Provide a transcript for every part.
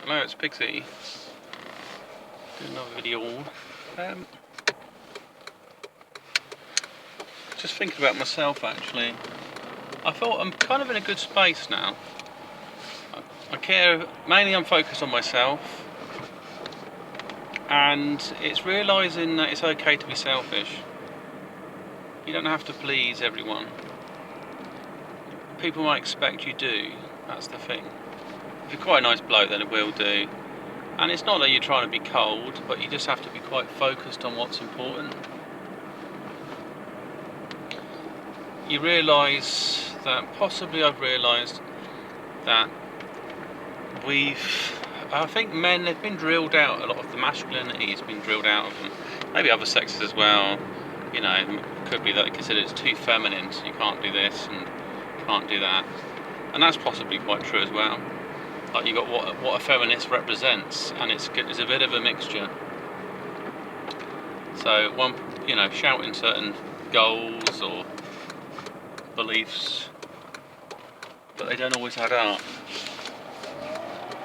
Hello, it's Pixie. Doing another video. Just thinking about myself actually. I thought I'm kind of in a good space now. I care, mainly I'm focused on myself. And it's realising that it's okay to be selfish. You don't have to please everyone. People might expect you do, that's the thing. If you're quite a nice bloke, then it will do. And it's not that you're trying to be cold, but you just have to be quite focused on what's important. You realise that, possibly I've realised that I think men have been drilled out, a lot of the masculinity has been drilled out of them. Maybe other sexes as well. You know, it could be that they consider it's too feminine, so you can't do this and can't do that. And that's possibly quite true as well. Like you've got what a feminist represents, and it's a bit of a mixture. So shouting certain goals or beliefs, but they don't always add up.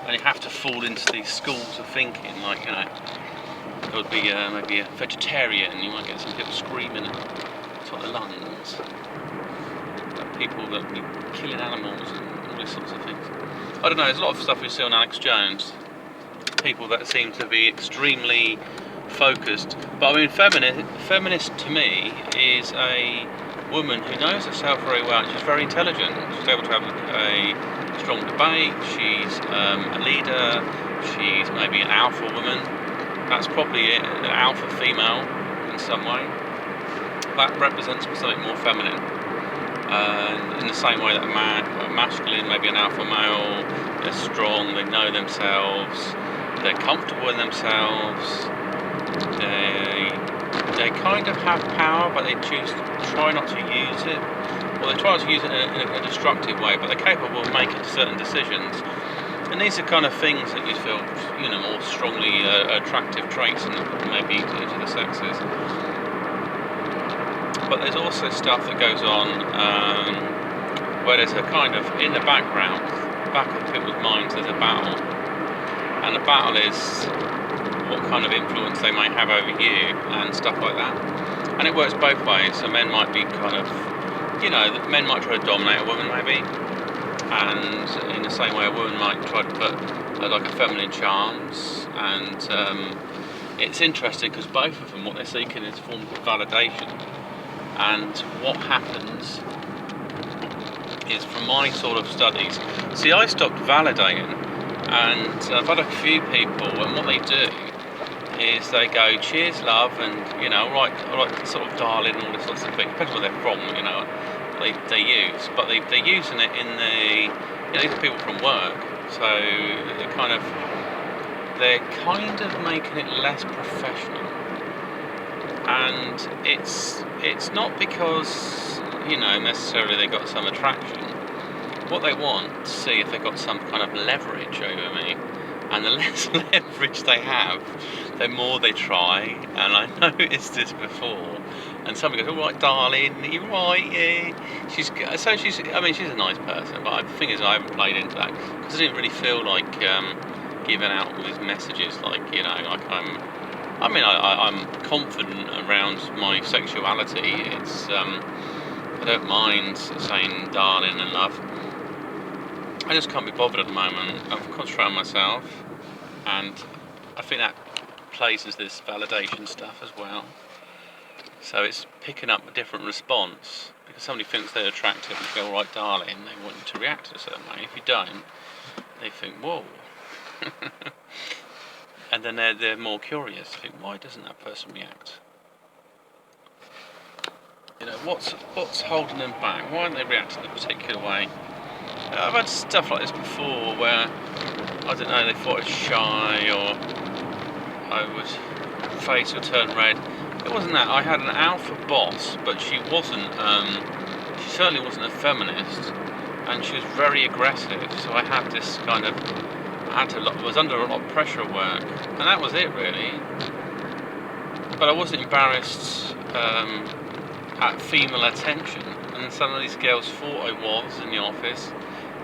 And you have to fall into these schools of thinking, like, there would be maybe a vegetarian, you might get some people screaming at the top of their lungs. Like people that be killing animals and all these sorts of things. I don't know, there's a lot of stuff we see on Alex Jones. People that seem to be extremely focused. But I mean, feminist to me is a woman who knows herself very well. She's very intelligent. She's able to have a strong debate. She's a leader. She's maybe an alpha woman. That's probably it, an alpha female in some way. That represents something more feminine. In the same way that a masculine, maybe an alpha male, they're strong, they know themselves, they're comfortable in themselves, they kind of have power, but they try not to use it, or they try not to use it in a destructive way, but they're capable of making certain decisions. And these are kind of things that you feel, more strongly attractive traits in maybe to the sexes. But there's also stuff that goes on where there's a kind of, in the background, back of people's minds, there's a battle. And the battle is what kind of influence they might have over you and stuff like that. And it works both ways. So men might be kind of, men might try to dominate a woman maybe. And in the same way a woman might try to put like a feminine charms. And it's interesting because both of them, what they're seeking is a form of validation. And what happens is, from my sort of studies, see, I stopped validating, and I've had a few people, and what they do is they go, cheers love, and all right, sort of darling, and all this sorts of things, depends where they're from, they use, but they're using it in these are people from work, so they're kind of making it less professional. And it's not because necessarily they got some attraction. What they want to see if they got some kind of leverage over me, and the less leverage they have, the more they try. And I noticed this before. And somebody goes, "All right, darling, you're right, yeah." She's a nice person, but the thing is, I haven't played into that because I didn't really feel like giving out all these messages, like I'm confident around my sexuality. It's I don't mind saying darling and love. I just can't be bothered at the moment. I'm concentrating on myself, and I think that plays into this validation stuff as well. So it's picking up a different response because somebody thinks they're attractive and you go, "All right, darling," they want you to react a certain way. If you don't, they think, "Whoa." And then they're more curious. Think, why doesn't that person react? What's holding them back? Why aren't they reacting in a particular way? I've had stuff like this before where I don't know, they thought I was shy, or face would turn red. It wasn't that. I had an alpha boss, but she wasn't. She certainly wasn't a feminist, and she was very aggressive. So I had this kind of. I was under a lot of pressure at work, and that was it really. But I wasn't embarrassed at female attention, and some of these girls thought I was in the office,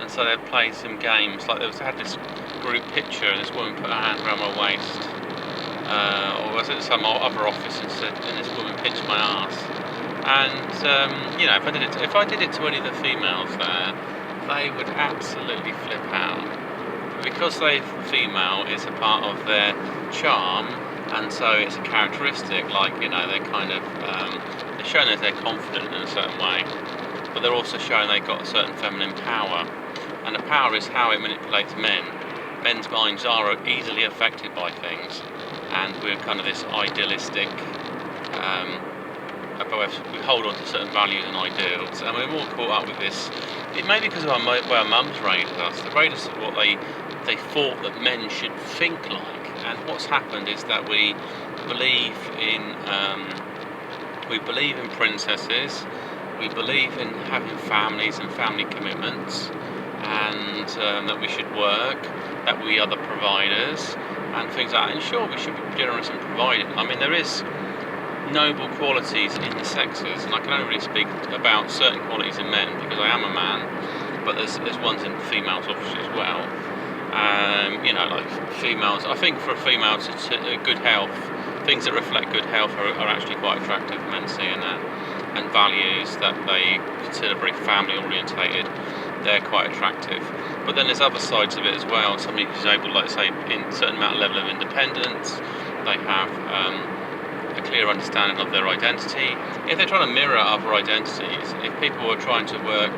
and so they'd play some games. Like they had this group picture, and this woman put her hand around my waist, or was it some other office, and said, and this woman pinched my ass. And you know, if I did it to any of the females there, they would absolutely flip out. Because they're female, it's a part of their charm, and so it's a characteristic. Like, you know, they're kind of they're showing that they're confident in a certain way, but they're also showing they've got a certain feminine power, and the power is how it manipulates men. Men's minds are easily affected by things, and we're kind of this idealistic. We hold on to certain values and ideals, and we're more caught up with this. It may be because of where our mums raised us. They raised us what they thought that men should think like, and what's happened is that we believe in princesses, we believe in having families and family commitments, and that we should work, that we are the providers, and things like that. And sure, we should be generous and providing. I mean, there is noble qualities in the sexes, and I can only really speak about certain qualities in men because I am a man, but there's ones in females obviously as well. You know, like females, I think for females it's good health, things that reflect good health are actually quite attractive. Men seeing that, and values that they consider very family orientated, they're quite attractive. But then there's other sides of it as well. Somebody who's able, like say, in a certain amount of level of independence, they have a clear understanding of their identity. If they're trying to mirror other identities, if people are trying to work,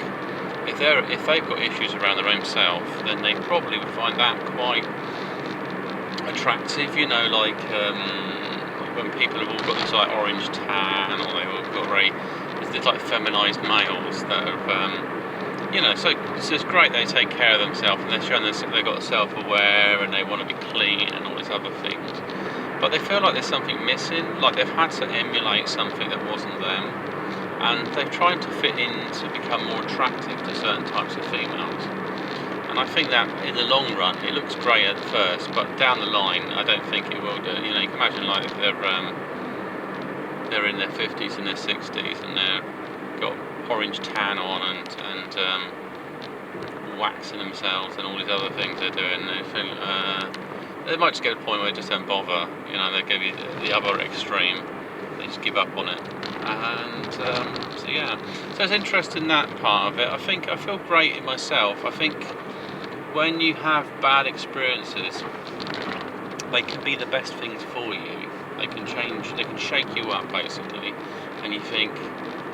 if they've got issues around their own self, then they probably would find that quite attractive. You know, like when people have all got this like orange tan, or they've all got very, it's like feminized males that have, you know, so it's great they take care of themselves, and they're showing they've got self-aware and they want to be clean and all these other things. But they feel like there's something missing, like they've had to emulate something that wasn't them, and they've tried to fit in to become more attractive to certain types of females. And I think that in the long run, it looks great at first, but down the line, I don't think it will do. You know, you can imagine like if they're in their 50s and their 60s, and they've got orange tan on and waxing themselves and all these other things they're doing. They feel they might just get to a point where they just don't bother. You know, they give you the other extreme. They just give up on it. And so yeah, so it's interesting that part of it. I feel great in myself. I think when you have bad experiences, they can be the best things for you. They can change, they can shake you up basically, and you think,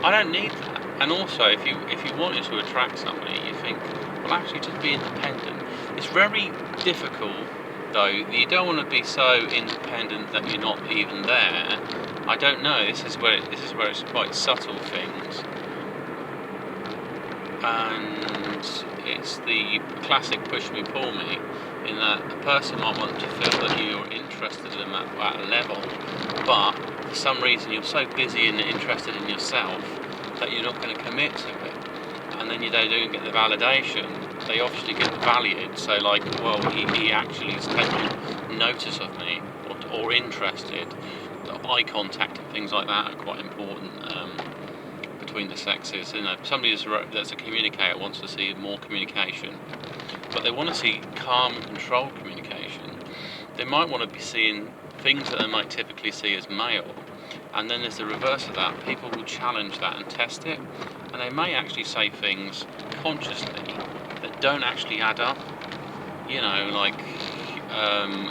I don't need that. And also, if you wanted to attract somebody, you think, well, actually, just be independent. It's very difficult, though. You don't want to be so independent that you're not even there. I don't know. This is where it's quite subtle things, and it's the classic push me, pull me. In that a person might want to feel that you're interested in them at a level, but for some reason you're so busy and interested in yourself that you're not going to commit to it, and then they don't get the validation. They obviously get valued, so like, well, he actually is taking notice of me, or interested. Eye contact and things like that are quite important between the sexes. You know, somebody that's a communicator wants to see more communication, but they want to see calm and controlled communication. They might want to be seeing things that they might typically see as male, and then there's the reverse of that. People will challenge that and test it, and they may actually say things consciously that don't actually add up. You know, like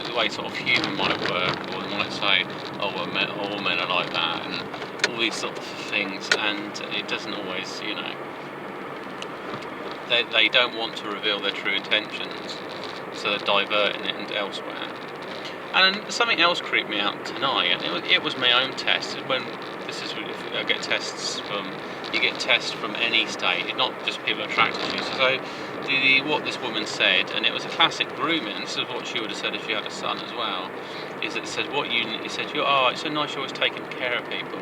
the way sort of humour might work, or they might say, oh well, all men are like that, and all these sort of things, and it doesn't always, you know, they don't want to reveal their true intentions, so they're diverting it into elsewhere. And something else creeped me out tonight, and it was my own test. When I get tests you get tests from any state, not just people attracted to you. So what this woman said, and it was a classic grooming. This is what she would have said if she had a son as well. Is it said it's so nice you're always taking care of people.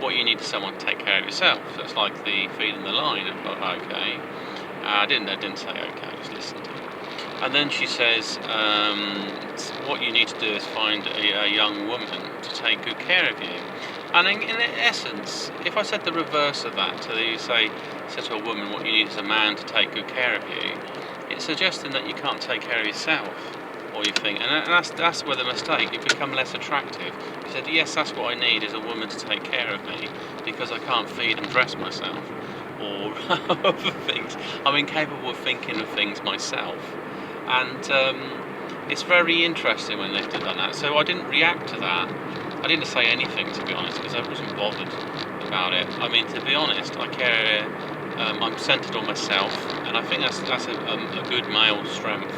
What you need is someone to take care of yourself. So it's like the feeding the line. I thought, okay. I didn't say okay. I just listened to it. And then she says, what you need to do is find a young woman to take good care of you. And in essence, if I said the reverse of that, said to a woman, what you need is a man to take good care of you, it's suggesting that you can't take care of yourself, or you think, and that's where the mistake. You become less attractive. You said, yes, that's what I need is a woman to take care of me because I can't feed and dress myself, or other things. I'm incapable of thinking of things myself, and it's very interesting when they've done that. So I didn't react to that. I didn't say anything, to be honest, because I wasn't bothered about it. I mean, to be honest, I care. I'm centered on myself, and I think that's a good male strength,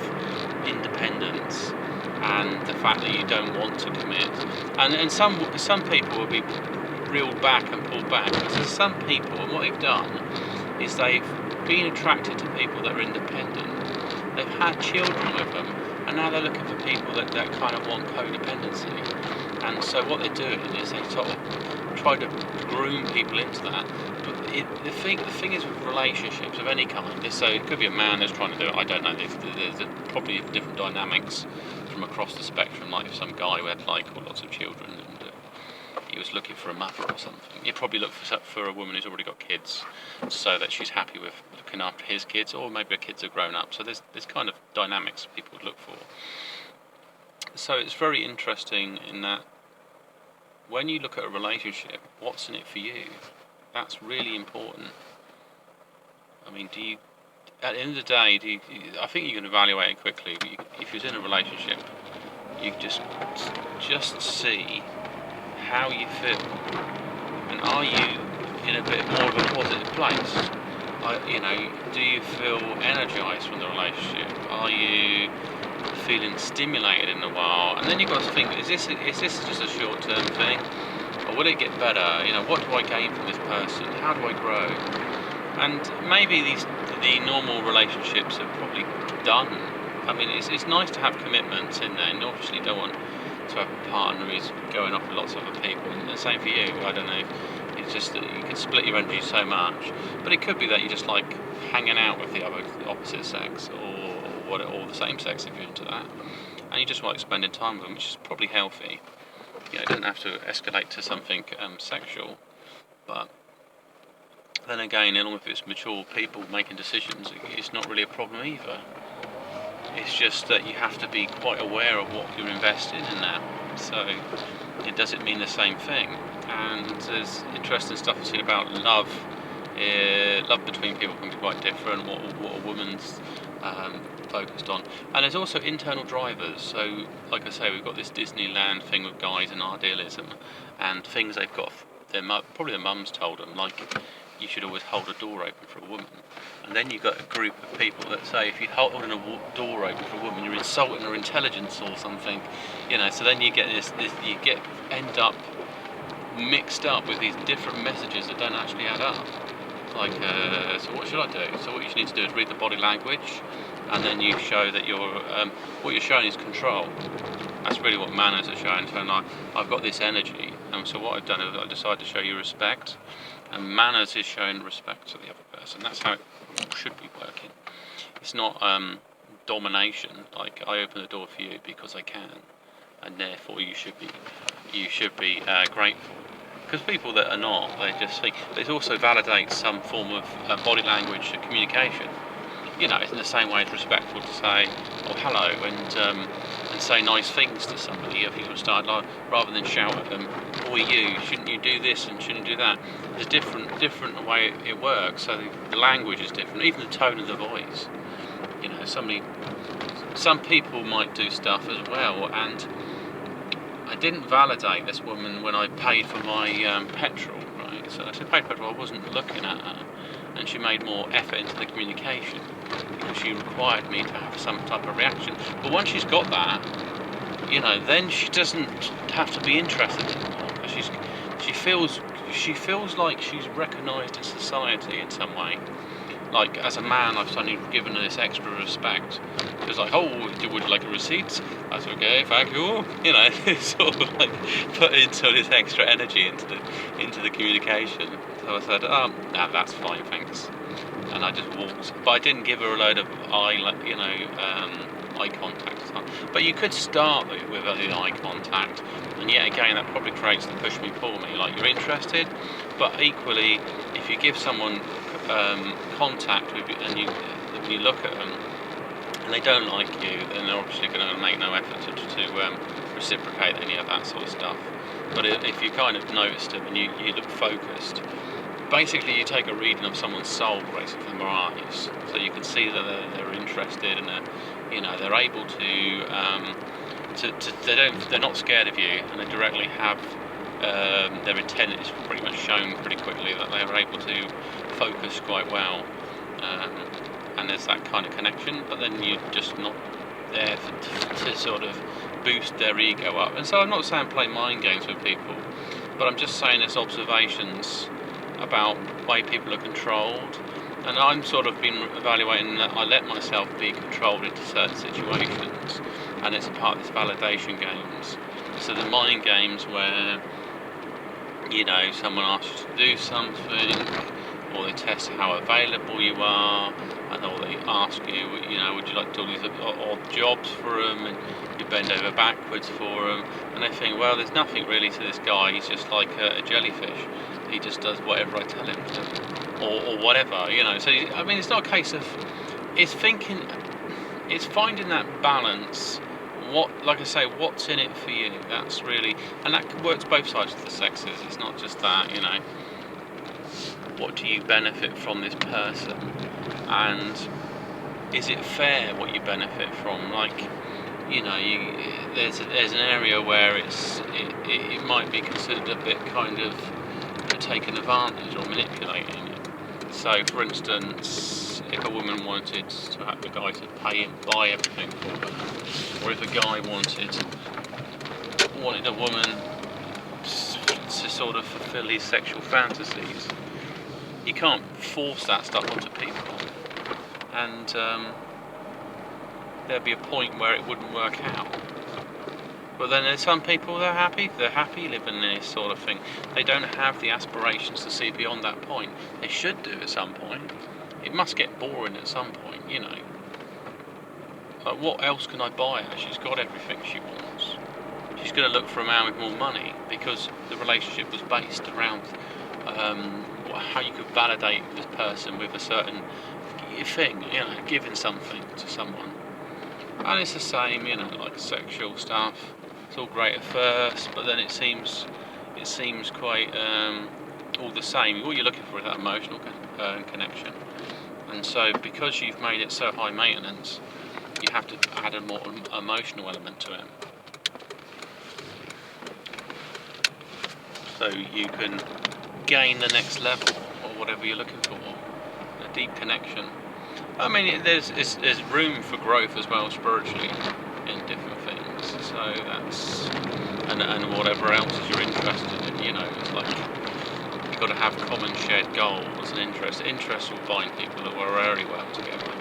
independence, and the fact that you don't want to commit. And some people will be reeled back and pulled back. So some people, and what they've done is they've been attracted to people that are independent. They've had children with them, and now they're looking for people that kind of want codependency. And so what they're doing is they sort of try to groom people into that. But the thing is with relationships of any kind, so it could be a man that's trying to do it, I don't know, there's probably different dynamics from across the spectrum, like if some guy who had lots of children and he was looking for a mother or something, he'd probably look for a woman who's already got kids so that she's happy with looking after his kids, or maybe her kids are grown up. So there's kind of dynamics people would look for. So it's very interesting in that when you look at a relationship, what's in it for you? That's really important. I mean, at the end of the day, I think you can evaluate it quickly. If you're in a relationship, you just see how you feel, and are you in a bit more of a positive place? Do you feel energized from the relationship? Are you feeling stimulated in a while? And then you've got to think, is this just a short-term thing, or will it get better? What do I gain from this person? How do I grow? And maybe the normal relationships are probably done. I mean, it's nice to have commitments in there, and obviously you don't want to have a partner who's going off with lots of other people. And the same for you. I don't know. It's just that you can split your energy so much, but it could be that you just like hanging out with the opposite sex, or the same sex if you're into that, and you just like spending time with them, which is probably healthy. It doesn't have to escalate to something sexual, but then again, along with it's mature people making decisions, it's not really a problem either. It's just that you have to be quite aware of what you're investing in now. So it doesn't mean the same thing. And there's interesting stuff I've seen about love. Love between people can be quite different. What a woman's focused on. And there's also internal drivers. So, like I say, we've got this Disneyland thing with guys and idealism, and things they've got. Probably their mums told them, like, you should always hold a door open for a woman. And then you've got a group of people that say if you hold a door open for a woman, you're insulting her intelligence or something. So then you get end up mixed up with these different messages that don't actually add up. Like, so what should I do? So what you need to do is read the body language, and then you show that what you're showing is control. That's really what manners are showing. So I've got this energy, and so what I've done is I decided to show you respect, and manners is showing respect to the other person. That's how it should be working. It's not domination. Like, I open the door for you because I can, and therefore you should be grateful. Because people that are not, they just think. But it also validates some form of body language communication. It's in the same way it's respectful to say, "Oh, hello," and say nice things to somebody. If you start rather than shout at them, "Boy, shouldn't you do this and shouldn't you do that?" There's different way it works. So the language is different, even the tone of the voice. Some people might do stuff as well, and I didn't validate this woman when I paid for my petrol, right? So I said, paid petrol, I wasn't looking at her, and she made more effort into the communication because she required me to have some type of reaction. But once she's got that, then she doesn't have to be interested anymore. She feels like she's recognised in society in some way. Like, as a man, I've suddenly given her this extra respect. Because, like, oh, would you like a receipt? That's okay, thank you. Sort of like put into this extra energy into the communication. So I said, no, that's fine, thanks. And I just walked. But I didn't give her a load of eye contact. But you could start with eye contact, and yet again, that probably creates the push me, pull me. Like, you're interested, but equally, if you give someone contact with you, and you look at them, and they don't like you, then they're obviously going to make no effort to reciprocate any of that sort of stuff. But if you kind of noticed them and you look focused, basically you take a reading of someone's soul, basically from their eyes, so you can see that they're interested and they're able to they're not scared of you, and they directly have their intent is pretty much shown pretty quickly that they are able to focus quite well, and there's that kind of connection. But then you're just not there to sort of boost their ego up. And so I'm not saying play mind games with people, but I'm just saying there's observations about the way people are controlled, and I'm sort of been evaluating that I let myself be controlled into certain situations, and it's a part of this validation games. So the mind games where someone asks you to do something, or they test how available you are, and or they ask you, would you like to do these odd jobs for them, and you bend over backwards for them, and they think, well, there's nothing really to this guy, he's just like a jellyfish, he just does whatever I tell him to, or whatever, so I mean, it's not a case of, it's finding that balance. Like I say, what's in it for you? That's really, and that works both sides of the sexes. It's not just that, what do you benefit from this person, and is it fair what you benefit from? Like, there's an area where it might be considered a bit kind of taking advantage or manipulating it. So, for instance, if a woman wanted to have the guy to pay and buy everything for her, or if a guy wanted a woman to sort of fulfill his sexual fantasies, you can't force that stuff onto people, and there'd be a point where it wouldn't work out. But then there's some people, they're happy living in this sort of thing. They don't have the aspirations to see beyond that point. They should do at some point. It must get boring at some point, Like, what else can I buy her? She's got everything she wants. She's going to look for a man with more money, because the relationship was based around how you could validate this person with a certain thing, giving something to someone. And it's the same, like sexual stuff. It's all great at first, but then it seems quite all the same. What you're looking for is that emotional connection. And so, because you've made it so high maintenance, you have to add a more emotional element to it. So you can gain the next level, or whatever you're looking for, a deep connection. I mean, there's room for growth as well spiritually in different things. So that's and whatever else you're interested in. It's like you've got to have common shared goals and interests. Interests will bind people that work very well together.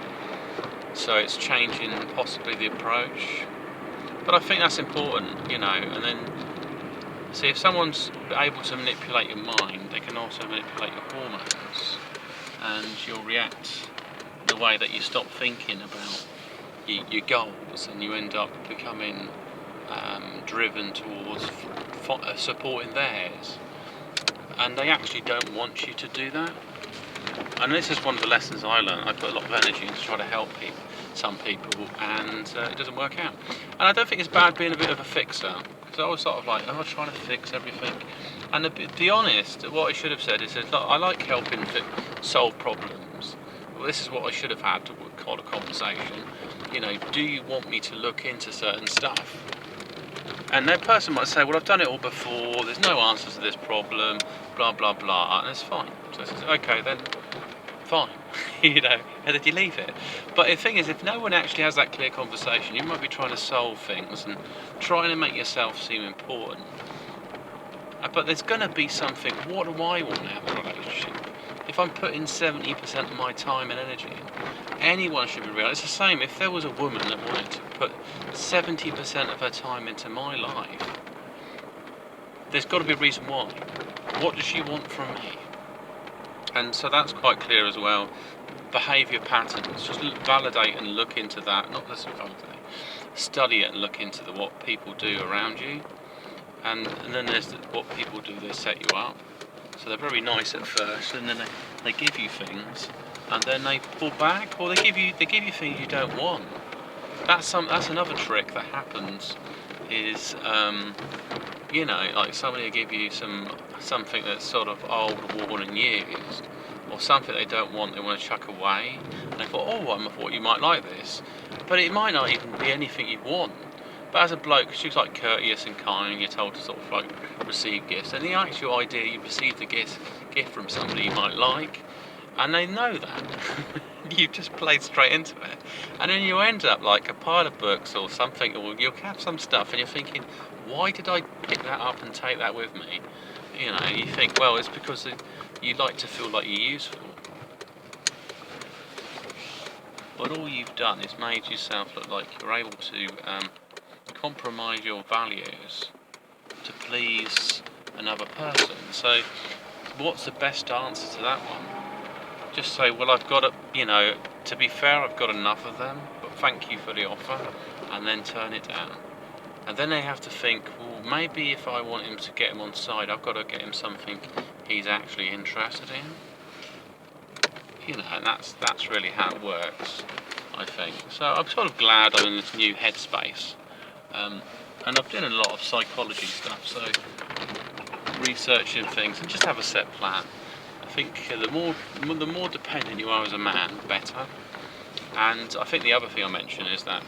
So it's changing possibly the approach, but I think that's important. And then see, if someone's able to manipulate your mind, they can also manipulate your hormones, and you'll react the way that you stop thinking about your goals, and you end up becoming driven towards supporting theirs, and they actually don't want you to do that. And this is one of the lessons I learned. I put a lot of energy into trying to help some people, and it doesn't work out. And I don't think it's bad being a bit of a fixer, because I was sort of like, trying to fix everything. And to be honest, what I should have said is that I like helping solve problems. Well, this is what I should have had to call a conversation. Do you want me to look into certain stuff? And that person might say, well, I've done it all before, there's no answers to this problem, blah, blah, blah, and it's fine. So I said, okay, then, fine. And then you leave it. But the thing is, if no one actually has that clear conversation, you might be trying to solve things and trying to make yourself seem important. But there's going to be something, what do I want out of a relationship? If I'm putting 70% of my time and energy in, anyone should be real. It's the same, if there was a woman that wanted to put 70% of her time into my life, there's got to be a reason why. What does she want from me? And so that's quite clear as well. Behaviour patterns, just validate and look into that, not just validate, study it and look into what people do around you. And then there's what people do, they set you up. So they're very nice at first, and then they give you things, and then they pull back, or they give you things you don't want. that's another trick that happens. Is you know, like somebody will give you something that's sort of old, worn and used, or something they don't want, they want to chuck away, and they thought, oh, I thought you might like this, but it might not even be anything you want. But as a bloke, because you're like courteous and kind, and you're told to sort of like receive gifts, and the actual idea you receive the gift from somebody you might like, and they know that. You just played straight into it, and then you end up like a pile of books or something, or you'll have some stuff, and you're thinking, why did I pick that up and take that with me? You know, you think, well, it's because you like to feel like you're useful. But all you've done is made yourself look like you're able to compromise your values to please another person. So, what's the best answer to that one? Just say, well, I've got to be fair, I've got enough of them, but thank you for the offer, and then turn it down. And then they have to think, well, maybe if I want him to get him on side, I've got to get him something he's actually interested in. You know, and that's really how it works, I think. So I'm sort of glad I'm in this new headspace. And I've done a lot of psychology stuff, so researching things and just have a set plan. I think the more dependent you are as a man, the better. And I think the other thing I mentioned is that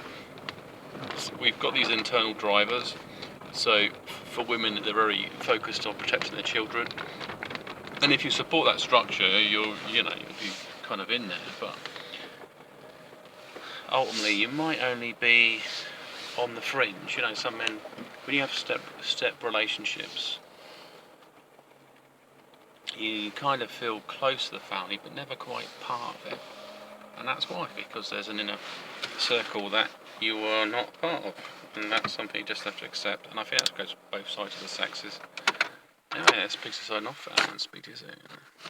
we've got these internal drivers. So for women, they're very focused on protecting their children. And if you support that structure, you'll be kind of in there. But ultimately, you might only be on the fringe. You know, some men, when you have step relationships, you kind of feel close to the family, but never quite part of it. And that's why, because there's an inner circle that you are not part of, and that's something you just have to accept. And I think that goes both sides of the sexes. Anyway, let's pick this side off and speak to you soon.